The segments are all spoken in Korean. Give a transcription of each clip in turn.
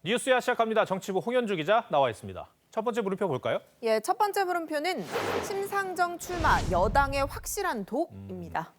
뉴스야 시작합니다. 정치부 홍현주 기자 나와 있습니다. 첫 번째 물음표 볼까요? 예, 첫 번째 물음표는 심상정 출마 여당의 확실한 독입니다.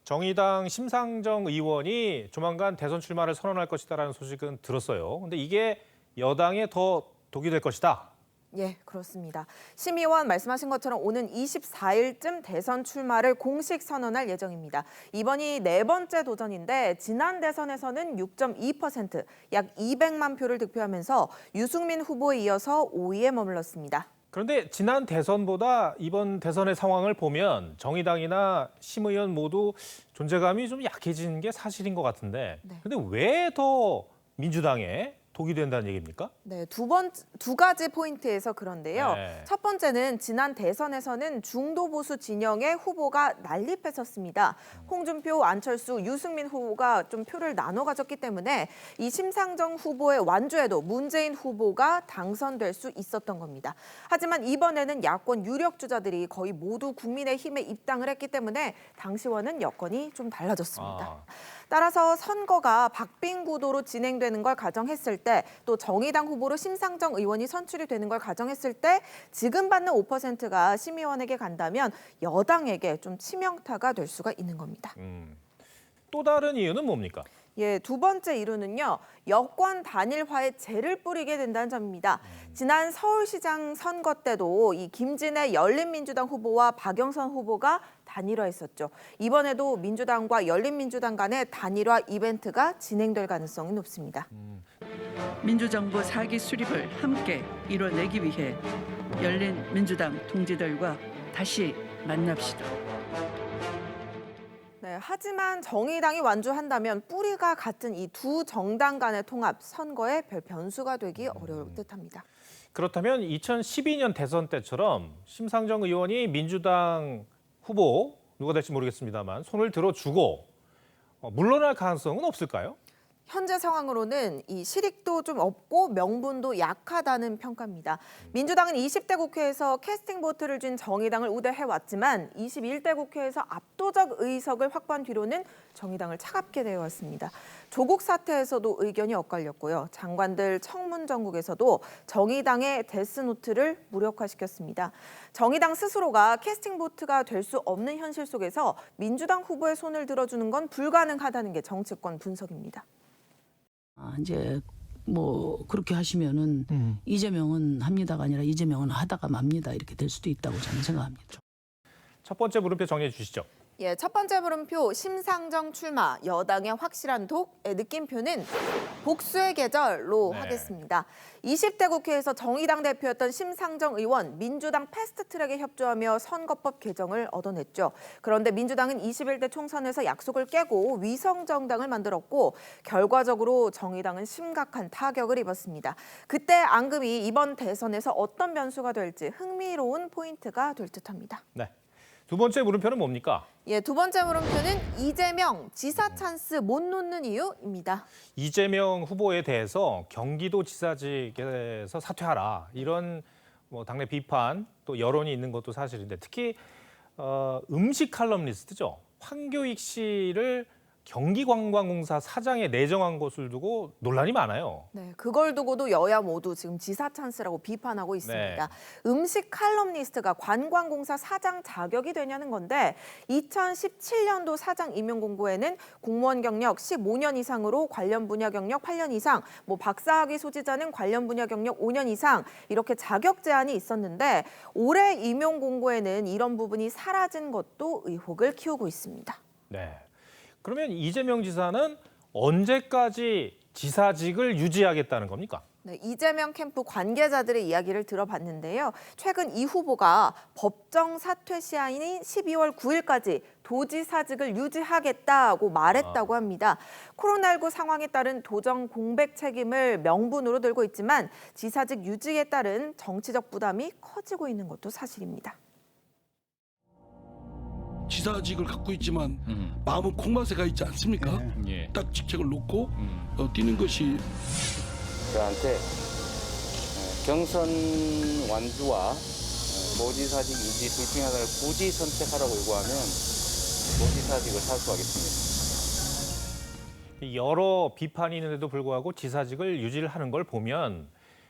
정의당 심상정 의원이 조만간 대선 출마를 선언할 것이다라는 소식은 들었어요. 근데 이게 여당에 더 독이 될 것이다. 예, 그렇습니다. 심 의원 말씀하신 것처럼 오는 24일쯤 대선 출마를 공식 선언할 예정입니다. 이번이 네 번째 도전인데 지난 대선에서는 6.2%, 약 200만 표를 득표하면서 유승민 후보에 이어서 5위에 머물렀습니다. 그런데 지난 대선보다 이번 대선의 상황을 보면 정의당이나 심 의원 모두 존재감이 좀 약해진 게 사실인 것 같은데 네. 근데 왜 더 민주당에 독이 된다는 얘기입니까? 네, 두 가지 포인트에서 그런데요. 네. 첫 번째는 지난 대선에서는 중도 보수 진영의 후보가 난립했었습니다. 홍준표, 안철수, 유승민 후보가 좀 표를 나눠 가졌기 때문에 이 심상정 후보의 완주에도 문재인 후보가 당선될 수 있었던 겁니다. 하지만 이번에는 야권 유력 주자들이 거의 모두 국민의힘에 입당을 했기 때문에 당시와는 여건이 좀 달라졌습니다. 따라서 선거가 박빙 구도로 진행되는 걸 가정했을 때 또 정의당 후보로 심상정 의원이 선출이 되는 걸 가정했을 때 지금 받는 5%가 심 의원에게 간다면 여당에게 좀 치명타가 될 수가 있는 겁니다. 또 다른 이유는 뭡니까? 예, 두 번째 이유는요. 여권 단일화에 재를 뿌리게 된다는 점입니다. 지난 서울시장 선거 때도 이 김진애 열린민주당 후보와 박영선 후보가 단일화했었죠. 이번에도 민주당과 열린민주당 간의 단일화 이벤트가 진행될 가능성이 높습니다. 민주정부 4기 수립을 함께 이뤄내기 위해 열린민주당 동지들과 다시 만납시다. 네, 하지만 정의당이 완주한다면 뿌리가 같은 이 두 정당 간의 통합, 선거에 별 변수가 되기 어려울 듯합니다. 그렇다면 2012년 대선 때처럼 심상정 의원이 민주당 후보 누가 될지 모르겠습니다만 손을 들어주고 물러날 가능성은 없을까요? 현재 상황으로는 이 실익도 좀 없고 명분도 약하다는 평가입니다. 민주당은 20대 국회에서 캐스팅 보트를 쥔 정의당을 우대해왔지만 21대 국회에서 압도적 의석을 확보한 뒤로는 정의당을 차갑게 대해왔습니다. 조국 사태에서도 의견이 엇갈렸고요. 장관들 청문 전국에서도 정의당의 데스노트를 무력화시켰습니다. 정의당 스스로가 캐스팅 보트가 될 수 없는 현실 속에서 민주당 후보의 손을 들어주는 건 불가능하다는 게 정치권 분석입니다. 이제 뭐 그렇게 하시면은 이재명은 합니다가 아니라 이재명은 하다가 맙니다 이렇게 될 수도 있다고 저는 생각합니다. 첫 번째 물음표 정리해 주시죠. 예, 첫 번째 물음표 심상정 출마 여당의 확실한 독의 느낌표는 복수의 계절로 네. 하겠습니다. 20대 국회에서 정의당 대표였던 심상정 의원 민주당 패스트트랙에 협조하며 선거법 개정을 얻어냈죠. 그런데 민주당은 21대 총선에서 약속을 깨고 위성정당을 만들었고 결과적으로 정의당은 심각한 타격을 입었습니다. 그때 앙금이 이번 대선에서 어떤 변수가 될지 흥미로운 포인트가 될 듯합니다. 네. 두 번째 물음표는 뭡니까? 예, 두 번째 물음표는 이재명 지사 찬스 못 놓는 이유입니다. 이재명 후보에 대해서 경기도 지사직에서 사퇴하라 이런 뭐 당내 비판 또 여론이 있는 것도 사실인데 특히 음식 칼럼니스트죠. 황교익 씨를 경기관광공사 사장에 내정한 것을 두고 논란이 많아요. 네, 그걸 두고도 여야 모두 지금 지사 찬스라고 비판하고 있습니다. 네. 음식 칼럼니스트가 관광공사 사장 자격이 되냐는 건데 2017년도 사장 임용 공고에는 공무원 경력 15년 이상으로 관련 분야 경력 8년 이상, 뭐 박사학위 소지자는 관련 분야 경력 5년 이상 이렇게 자격 제한이 있었는데 올해 임용 공고에는 이런 부분이 사라진 것도 의혹을 키우고 있습니다. 네. 그러면 이재명 지사는 언제까지 지사직을 유지하겠다는 겁니까? 네, 이재명 캠프 관계자들의 이야기를 들어봤는데요. 최근 이 후보가 법정 사퇴 시한인 12월 9일까지 도지사직을 유지하겠다고 말했다고 합니다. 코로나19 상황에 따른 도정 공백 책임을 명분으로 들고 있지만 지사직 유지에 따른 정치적 부담이 커지고 있는 것도 사실입니다. 지사직을 갖고 있지만 마음은 콩맛에 가 있지 않습니까? 예. 딱 직책을 놓고 뛰는 것이 저한테 경선 완주와 도지사직 유지 둘 중에 하나를 굳이 선택하라고 요구하면 도지사직을 사수하겠습니다. 여러 비판이 있는데도 불구하고 지사직을 유지를 하는 걸 보면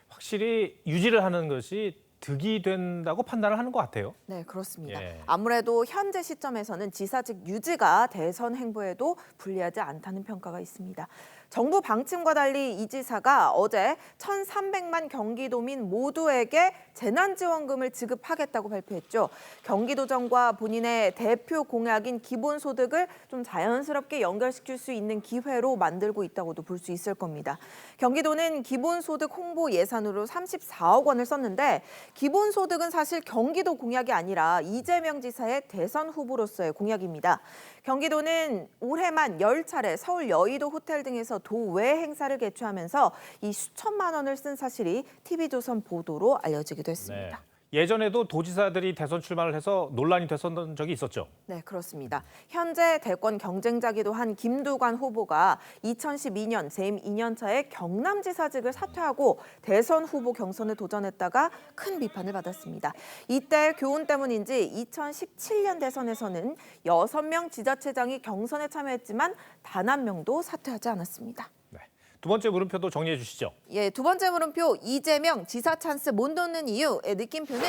확실히 유지를 하는 것이 득이 된다고 판단을 하는 것 같아요. 네, 그렇습니다. 예. 아무래도 현재 시점에서는 지사직 유지가 대선 행보에도 불리하지 않다는 평가가 있습니다. 정부 방침과 달리 이 지사가 어제 1,300만 경기도민 모두에게 재난지원금을 지급하겠다고 발표했죠. 경기도정과 본인의 대표 공약인 기본소득을 좀 자연스럽게 연결시킬 수 있는 기회로 만들고 있다고도 볼 수 있을 겁니다. 경기도는 기본소득 홍보 예산으로 34억 원을 썼는데 기본소득은 사실 경기도 공약이 아니라 이재명 지사의 대선 후보로서의 공약입니다. 경기도는 올해만 10차례 서울 여의도 호텔 등에서 도외 행사를 개최하면서 이 수천만 원을 쓴 사실이 TV조선 보도로 알려지기도 했습니다. 예전에도 도지사들이 대선 출마를 해서 논란이 됐었던 적이 있었죠. 네, 그렇습니다. 현재 대권 경쟁자기도 한 김두관 후보가 2012년 재임 2년차에 경남지사직을 사퇴하고 대선 후보 경선에 도전했다가 큰 비판을 받았습니다. 이때 교훈 때문인지 2017년 대선에서는 6명 지자체장이 경선에 참여했지만 단 한 명도 사퇴하지 않았습니다. 네. 두 번째 물음표도 정리해 주시죠. 예, 두 번째 물음표 이재명 지사 찬스 못 놓는 이유의 느낌표는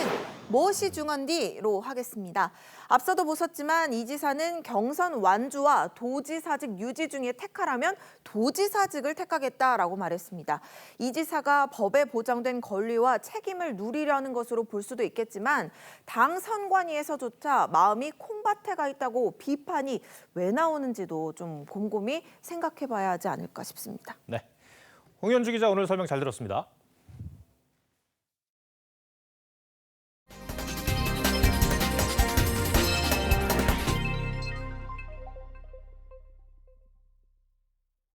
무엇이 중헌디로 하겠습니다. 앞서도 보셨지만 이 지사는 경선 완주와 도지사직 유지 중에 택하라면 도지사직을 택하겠다라고 말했습니다. 이 지사가 법에 보장된 권리와 책임을 누리려는 것으로 볼 수도 있겠지만 당 선관위에서조차 마음이 콩밭에 가 있다고 비판이 왜 나오는지도 좀 곰곰이 생각해봐야 하지 않을까 싶습니다. 네. 홍현주 기자 오늘 설명 잘 들었습니다.